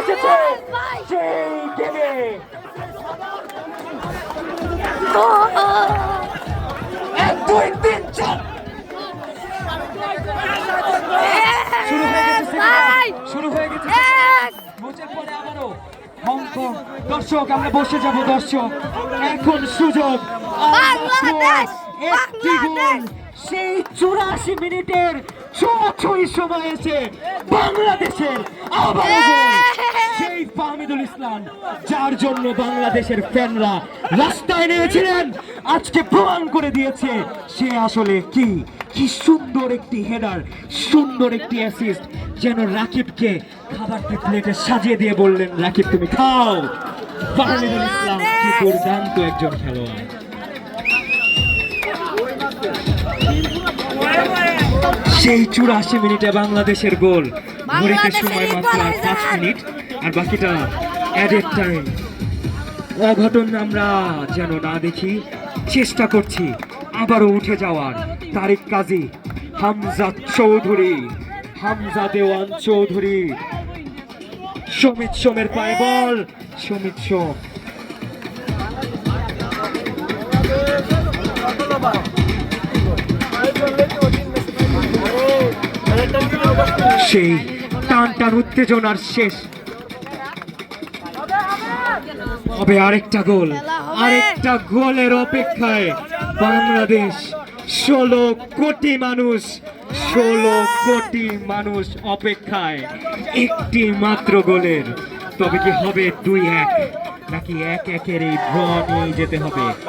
এসেছে সেই গেমে। এক দুই তিন চার শুরু হয়ে গেছে। ম্যাচের পরে আবারও হংকং। দর্শক আমরা বসে যাব। দর্শক এখন সুযোগ, একটি গোল সেই 84 মিনিটের ছুঁয়াছুঁয়ি সময় এসে বাংলাদেশের আবারও গোল সেই ফাহমিদুল ইসলাম, যার জন্য বাংলাদেশের ফ্যানরা রাস্তায় নেমেছিলেন। আজকে প্রমাণ করে দিয়েছে সে আসলে কি সুন্দর একটি হেডার, সুন্দর একটি অ্যাসিস্ট, যেন রাকিবকে খাবারটি প্লেটে সাজিয়ে দিয়ে বললেন, রাকিব তুমি খাও। ফাহমিদুল ইসলাম কি দুর্দান্ত একজন খেলোয়াড়। সেই 84 মিনিটে বাংলাদেশের গোল। ঘড়িতে সময় মাত্র 5 মিনিট, আর বাকিটা অ্যাডেড টাইম। অঘটন আমরা যেন না দেখি, চেষ্টা করছি আবারও উঠে যাওয়ার। তারিক কাজী, হামজা চৌধুরী, হামজা দেওয়ান চৌধুরী, সমিত সোমের পায়ে বল। সমিত সোম সেই টান টান উত্তেজনার শেষ হবে। আরেকটা গোল, আরেকটা গোলের অপেক্ষায় বাংলাদেশ। 16 কোটি মানুষ, 16 কোটি মানুষ অপেক্ষায় একটি মাত্র গোলের। তবে কি হবে 2-1 নাকি 1-1 এই ড্র নিয়ে যেতে হবে?